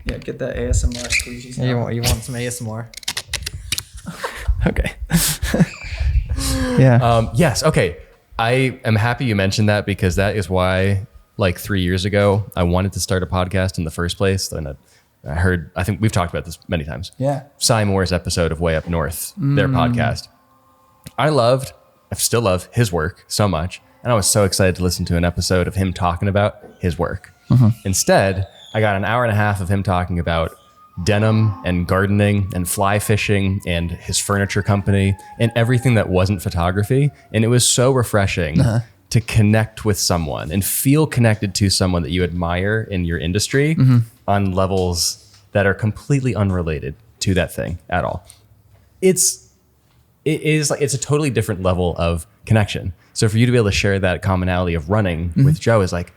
Yeah, get that ASMR squeegees. You want some ASMR? Okay. Yeah. Yes. Okay. I am happy you mentioned that because that is why, like 3 years ago, I wanted to start a podcast in the first place. Then I think we've talked about this many times. Yeah. Cy Moore's episode of Way Up North, their podcast. I still love his work so much. And I was so excited to listen to an episode of him talking about his work. Instead, I got an hour and a half of him talking about denim and gardening and fly fishing and his furniture company and everything that wasn't photography. And it was so refreshing to connect with someone and feel connected to someone that you admire in your industry on levels that are completely unrelated to that thing at all. It is like, it's a totally different level of connection. So for you to be able to share that commonality of running with Joe is like,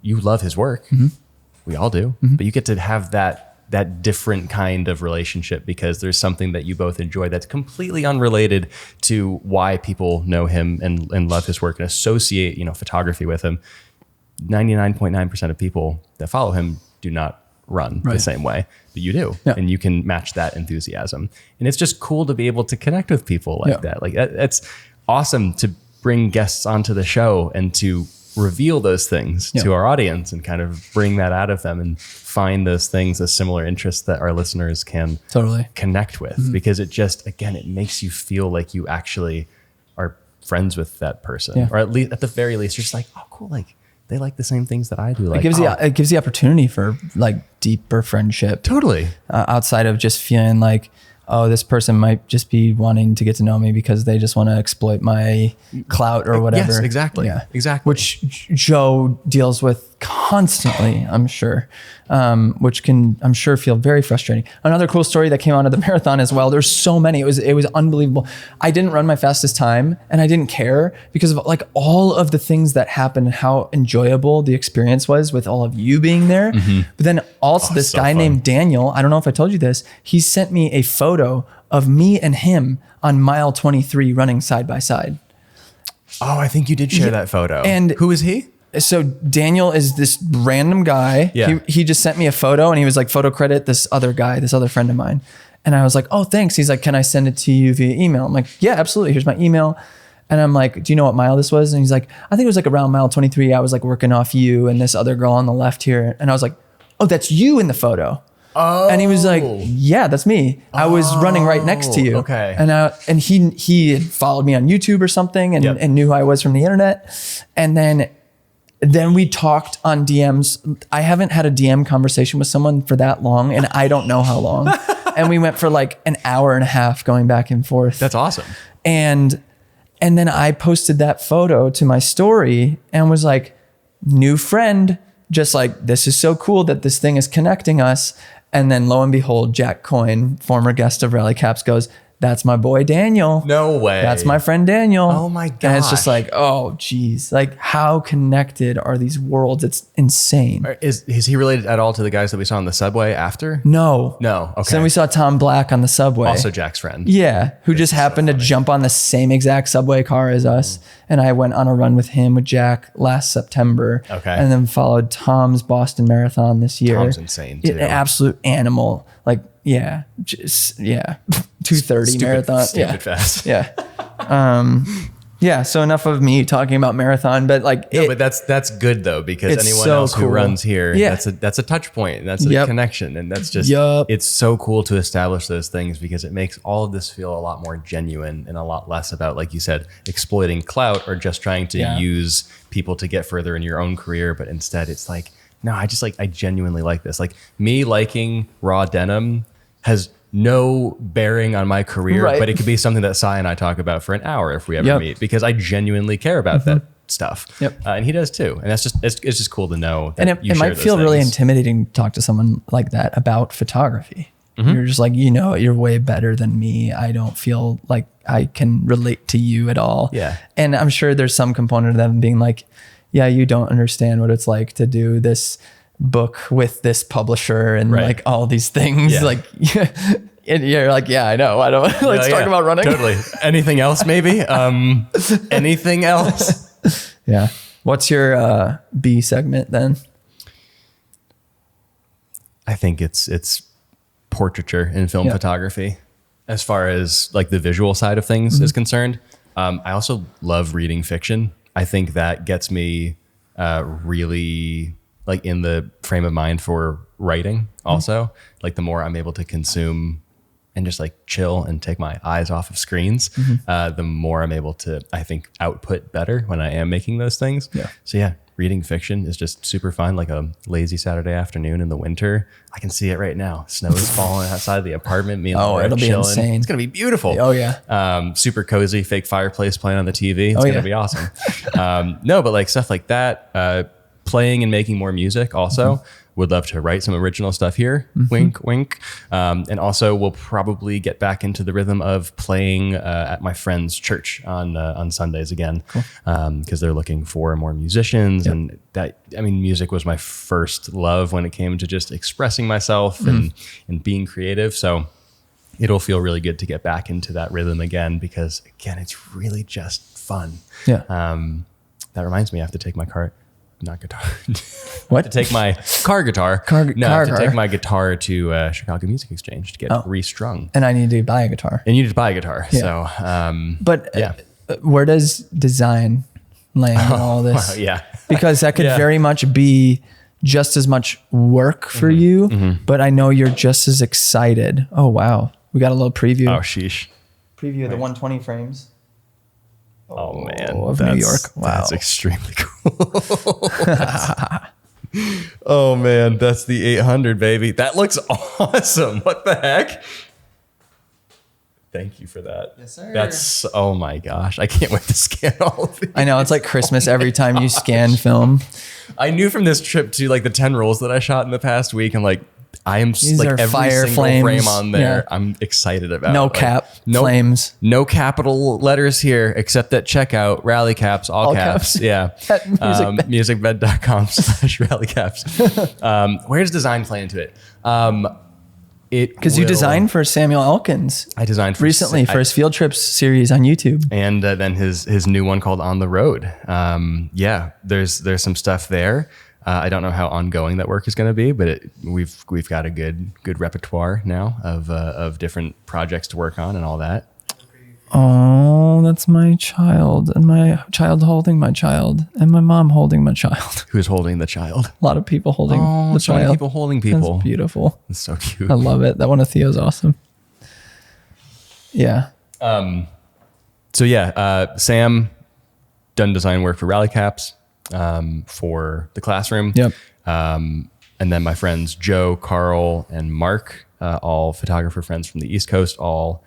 you love his work. We all do, but you get to have that different kind of relationship because there's something that you both enjoy that's completely unrelated to why people know him and love his work and associate, photography with him. 99.9% of people that follow him do not run the same way, but you do. Yeah. And you can match that enthusiasm. And it's just cool to be able to connect with people like that. Like it's awesome to bring guests onto the show and to reveal those things to our audience and kind of bring that out of them and find those things as similar interests that our listeners can connect with because it just, again, it makes you feel like you actually are friends with that person or at least at the very least you're just like, oh cool, like they like the same things that I do. Like it gives the opportunity for like deeper friendship. Totally. Outside of just feeling like, oh, this person might just be wanting to get to know me because they just want to exploit my clout or whatever. Yes, exactly. Yeah. Exactly. Which Joe deals with constantly, I'm sure, which can, I'm sure, feel very frustrating. Another cool story that came out of the marathon as well. There's so many. It was unbelievable. I didn't run my fastest time and I didn't care because of like all of the things that happened and how enjoyable the experience was with all of you being there. But then also this guy named Daniel, I don't know if I told you this, he sent me a photo of me and him on mile 23 running side by side. Oh, I think you did share that photo. And who is he? So Daniel is this random guy. Yeah. He just sent me a photo and he was like, photo credit this other guy, this other friend of mine. And I was like, oh, thanks. He's like, can I send it to you via email? I'm like, yeah, absolutely. Here's my email. And I'm like, do you know what mile this was? And he's like, I think it was like around mile 23. I was like working off you and this other girl on the left here. And I was like, oh, that's you in the photo. Oh. And he was like, yeah, that's me. I was running right next to you. Okay. And he had followed me on YouTube or something and knew who I was from the internet. And then we talked on DMs. I haven't had a DM conversation with someone for that long, and I don't know how long. And we went for like an hour and a half going back and forth. That's awesome. And then I posted that photo to my story and was like, new friend, just like, this is so cool that this thing is connecting us. And then lo and behold, Jack Coyne, former guest of Rally Caps, goes, "That's my boy Daniel. No way. That's my friend Daniel." Oh my gosh. And it's just like, oh geez, like how connected are these worlds? It's insane. Is he related at all to the guys that we saw on the subway after? No. Okay. So then we saw Tom Black on the subway. Also Jack's friend. Yeah, who just happened to jump on the same exact subway car as us. And I went on a run with him with Jack last September. Okay. And then followed Tom's Boston Marathon this year. Tom's insane too. An absolute animal. Like, yeah, just, yeah. 2:30 marathon. Stupid fast. Yeah. Yeah. So enough of me talking about marathon, but like, but that's good though, because it's anyone so else who cool. runs here, Yeah. that's a touch point. That's a connection. And that's just, it's so cool to establish those things, because it makes all of this feel a lot more genuine and a lot less about, like you said, exploiting clout or just trying to use people to get further in your own career. But instead it's like, no, I genuinely like this. Like me liking raw denim has no bearing on my career, but it could be something that Sai and I talk about for an hour if we ever meet, because I genuinely care about that stuff. And he does too. And that's just, it's just cool to know that and it might feel really intimidating to talk to someone like that about photography. You're just like, you're way better than me. I don't feel like I can relate to you at all. Yeah. And I'm sure there's some component of them being like, yeah, you don't understand what it's like to do this book with this publisher and like all these things. Like, and you're like, yeah, I know. I don't. Let's talk about running. Totally. Anything else? Maybe. Anything else? Yeah. What's your B segment then? I think it's portraiture in film photography, as far as like the visual side of things is concerned. I also love reading fiction. I think that gets me really like in the frame of mind for writing also. Like the more I'm able to consume and just like chill and take my eyes off of screens, the more I'm able to, I think, output better when I am making those things. So yeah, reading fiction is just super fun. Like a lazy Saturday afternoon in the winter. I can see it right now. Snow is falling outside the apartment. Me and Laura it'll be chilling. insane. It's going to be beautiful. Oh yeah. Super cozy, fake fireplace playing on the TV. It's going to be awesome. No, but like stuff like that, playing and making more music also. Would love to write some original stuff here. Wink, wink. And also we'll probably get back into the rhythm of playing at my friend's church on Sundays again, because they're looking for more musicians. And that, I mean, music was my first love when it came to just expressing myself and being creative. So it'll feel really good to get back into that rhythm again, because again, it's really just fun. Yeah. That reminds me, I have to take my car. Not guitar. What? To take my car guitar. Take my guitar to Chicago Music Exchange to get restrung. And I need to buy a guitar. And you need to buy a guitar. So, but where does design land in all this? Yeah. Because that could very much be just as much work for you, but I know you're just as excited. Oh, wow. We got a little preview. Oh, sheesh. Preview of the 120 frames. Oh man, of New York. Wow, that's extremely cool. Oh man, that's the 800, baby. That looks awesome. What the heck? Thank you for that. Yes, sir. That's, oh my gosh, I can't wait to scan all of these. I know, it's like Christmas every time you scan film. I knew from this trip to like the 10 rolls that I shot in the past week, I'm like, I am These like are every fire single flames. frame on there. Yeah. I'm excited about. No like, cap flames. No capital letters here, except at checkout. Rally caps, all caps. Yeah. At Musicbed. Musicbed.com/rally caps. Where does design play into it? Because you designed for Samuel Elkins. I designed for recently for his Field Trips series on YouTube, and then his new one called On the Road. Yeah, there's some stuff there. I don't know how ongoing that work is going to be, but we've got a good repertoire now of different projects to work on and all that. Oh, that's my child, and my child holding my child, and my mom holding my child. Who's holding the child? A lot of people holding the so child. many people holding people. That's beautiful. It's so cute. I love it. That one of Theo's awesome. Yeah. So yeah, Sam done design work for Rally Caps, for the classroom. Yep. And then my friends Joe, Carl, and Mark, all photographer friends from the East Coast, all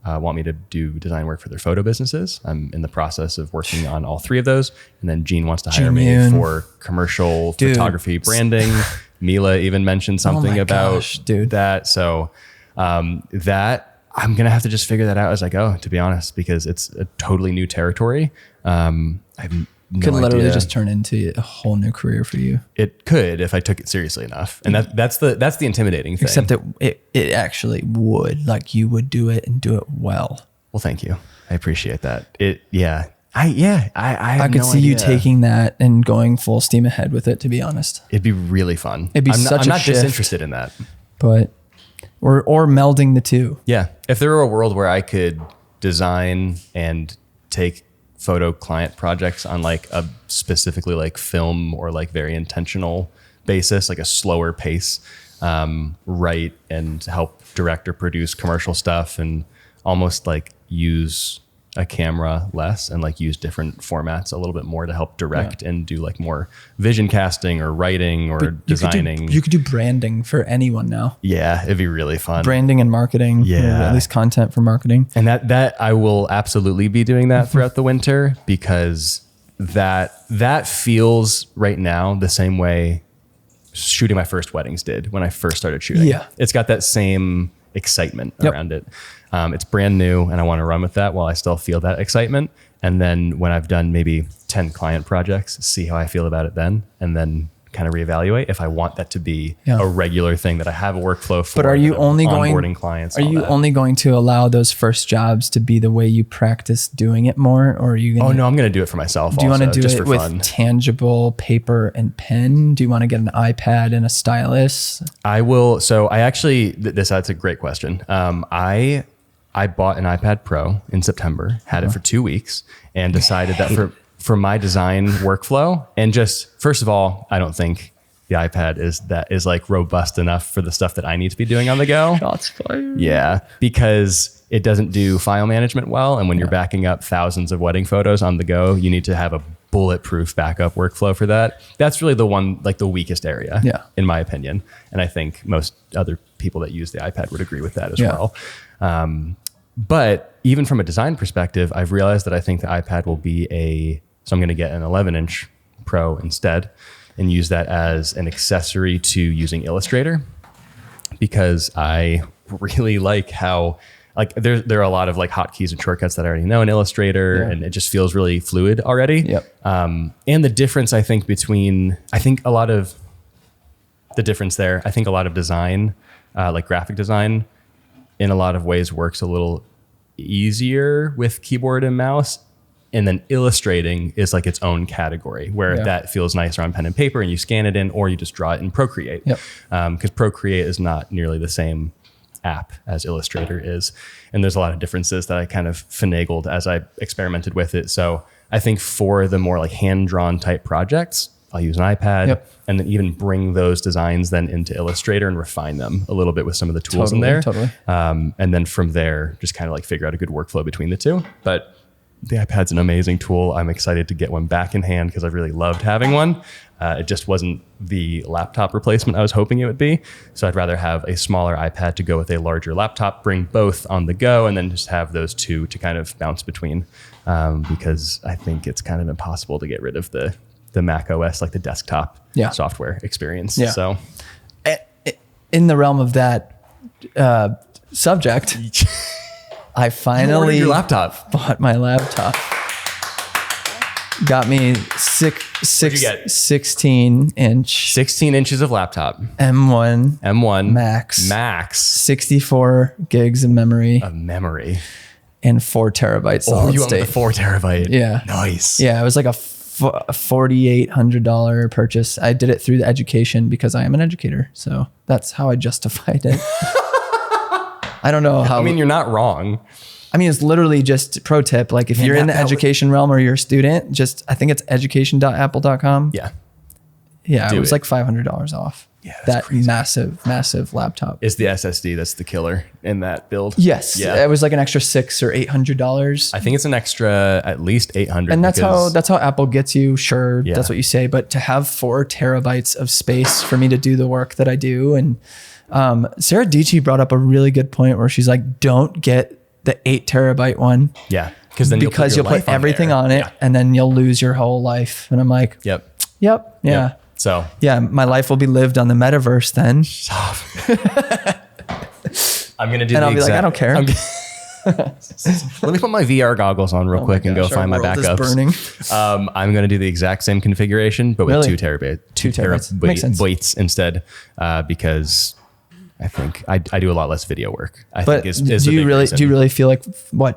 want me to do design work for their photo businesses. I'm in the process of working on all three of those. And then Gene wants to hire me for commercial photography, branding, Mila even mentioned something about that. So that I'm going to have to just figure that out as I go, to be honest, because it's a totally new territory. I've could literally just turn into a whole new career for you. It could if I took it seriously enough. And that's the intimidating thing. Except that it actually would, like you would do it and do it well. Well, thank you. I appreciate that. I could see you taking that and going full steam ahead with it, to be honest. It'd be really fun. It'd be I'm such not a shift, disinterested in that. But or melding the two. Yeah. If there were a world where I could design and take photo client projects on like a specifically like film or like very intentional basis, like a slower pace, write and help direct or produce commercial stuff and almost like use a camera less and like use different formats a little bit more to help direct and do like more vision casting or writing or designing. You could do branding for anyone now. Yeah, it'd be really fun. Branding and marketing. Yeah. Or at least content for marketing. And that I will absolutely be doing that throughout the winter, because that feels right now the same way shooting my first weddings did when I first started shooting. Yeah. It's got that same excitement around it. It's brand new and I want to run with that while I still feel that excitement. And then when I've done maybe 10 client projects, see how I feel about it then, and then kind of reevaluate if I want that to be a regular thing that I have a workflow for. But are you only onboarding clients? Are you only going to allow those first jobs to be the way you practice doing it more, or are you going? Oh no, I'm going to do it for myself. Do you want to do just it for with fun. tangible paper and pen? Do you want to get an iPad and a stylus? I will. So I actually, that's a great question. I bought an iPad Pro in September, had it for 2 weeks, and decided that for my design workflow, and just first of all, I don't think the iPad is like robust enough for the stuff that I need to be doing on the go. Shots fired. Yeah, because it doesn't do file management well, and when you're backing up thousands of wedding photos on the go, you need to have a bulletproof backup workflow for that. That's really the one, like the weakest area, in my opinion. And I think most other people that use the iPad would agree with that as well. But even from a design perspective, I've realized that I think the iPad will be so I'm going to get an 11-inch Pro instead and use that as an accessory to using Illustrator, because I really like how like there are a lot of like hotkeys and shortcuts that I already know in Illustrator, and it just feels really fluid already. And the difference, I think, a lot of design, like graphic design, in a lot of ways works a little easier with keyboard and mouse. And then illustrating is like its own category where that feels nicer on pen and paper and you scan it in, or you just draw it in Procreate. Because Procreate is not nearly the same app as Illustrator is. And there's a lot of differences that I kind of finagled as I experimented with it. So I think for the more like hand-drawn type projects, I'll use an iPad and then even bring those designs then into Illustrator and refine them a little bit with some of the tools in there. And then from there, just kind of like figure out a good workflow between the two. But the iPad's an amazing tool. I'm excited to get one back in hand because I really loved having one. It just wasn't the laptop replacement I was hoping it would be. So I'd rather have a smaller iPad to go with a larger laptop, bring both on the go, and then just have those two to kind of bounce between. Because I think it's kind of impossible to get rid of the Mac OS, like the desktop software experience. So in the realm of that subject, I finally your laptop. Bought my laptop. Got me 16 inch 16 inches of laptop. M1 Max 64 gigs of memory. And 4 terabytes solid you state. own the 4 terabyte. Yeah. Nice. Yeah, it was like a $4,800 purchase. I did it through the education because I am an educator. So that's how I justified it. I don't know how. I mean, you're not wrong. I mean, it's literally just pro tip. Like if you're in the education realm or you're a student, I think it's education.apple.com. Yeah. Yeah. It was like $500 off. Yeah. That crazy. massive laptop. Is the SSD that's the killer in that build? Yes. Yeah. It was like an extra $600 or $800. I think it's an extra at least $800. And that's how Apple gets you. Sure. Yeah. That's what you say. But to have 4 terabytes of space for me to do the work that I do. And Sarah Dietschy brought up a really good point where she's like, don't get the 8 terabyte one. Yeah. Then because you'll put everything on it and then you'll lose your whole life. And I'm like, Yep. Yeah. So yeah, my life will be lived on the metaverse then. I'm going to do And the I'll be like, I don't care. Let me put my VR goggles on real quick and go find my backups. Burning. I'm going to do the exact same configuration, but with Really? 2 terabytes. 2 terabytes. Makes sense. Bytes instead, because I think I do a lot less video work. But do you really feel like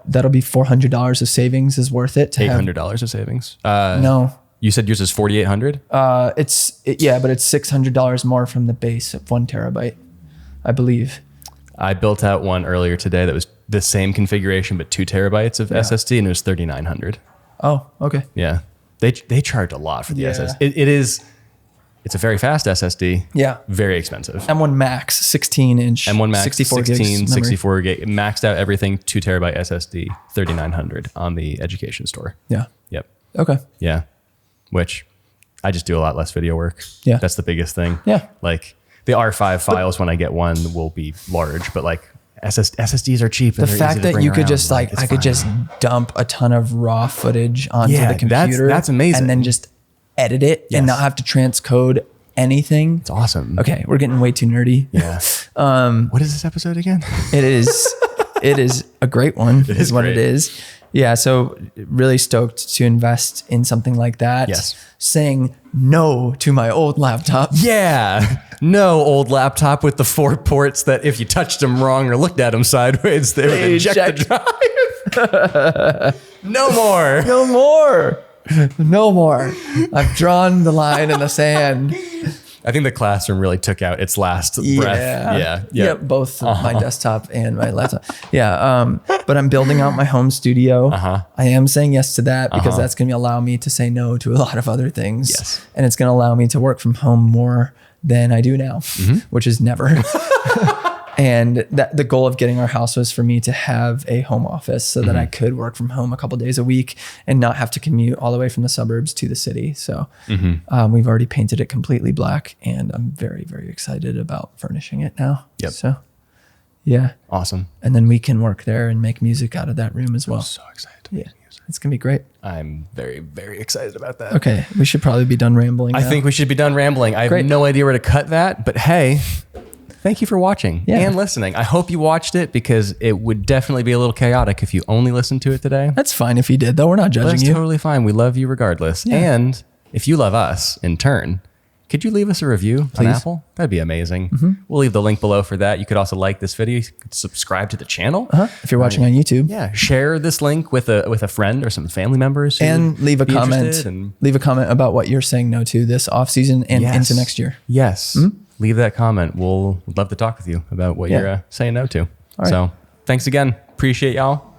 that'll be $400 of savings is worth it? To $800 of savings? No. You said yours is $4,800? But it's $600 more from the base of 1 terabyte, I believe. I built out one earlier today that was the same configuration, but 2 terabytes of SSD, and it was $3,900. Oh, okay. Yeah. They charge a lot for the SSD. It's a very fast SSD. Yeah. Very expensive. M1 Max 16-inch. M1 Max 64 gigs 64 gig. Maxed out everything, 2 terabyte SSD, $3,900 on the education store. Yeah. Yep. Okay. Yeah. Which I just do a lot less video work. Yeah. That's the biggest thing. Yeah. Like the R5 files when I get one will be large, but like SSDs are cheap. The fact that you could just I could just dump a ton of raw footage onto the computer. That's amazing. And then just edit it and not have to transcode anything. It's awesome. Okay, we're getting way too nerdy. Yeah. What is this episode again? It is a great one. It is what it is. Yeah, so really stoked to invest in something like that. Yes. Saying no to my old laptop. Yeah. No old laptop with the 4 ports that if you touched them wrong or looked at them sideways, they would eject the drive. No more. No more. No more. I've drawn the line in the sand. I think the classroom really took out its last breath. Yeah. Both my desktop and my laptop. Yeah. But I'm building out my home studio. I am saying yes to that because that's going to allow me to say no to a lot of other things. Yes. And it's going to allow me to work from home more than I do now, which is never. And the goal of getting our house was for me to have a home office so that I could work from home a couple days a week and not have to commute all the way from the suburbs to the city. So we've already painted it completely black, and I'm very, very excited about furnishing it now. Yep. So yeah. Awesome. And then we can work there and make music out of that room as well. I'm so excited to make music. It's going to be great. I'm very, very excited about that. Okay. We should probably be done rambling I think we should be done rambling. I have no idea where to cut that, but hey, thank you for watching and listening. I hope you watched it because it would definitely be a little chaotic if you only listened to it today. That's fine if you did, though. We're not judging you. That's totally fine. We love you regardless. Yeah. And if you love us in turn, could you leave us a review on Apple? That'd be amazing. We'll leave the link below for that. You could also like this video. You could subscribe to the channel. If you're watching on YouTube. Yeah. Share this link with a friend or some family members. And leave a comment. Leave a comment about what you're saying no to this off season and into next year. Yes. Leave that comment. We'd love to talk with you about what you're saying no to. So thanks again. Appreciate y'all.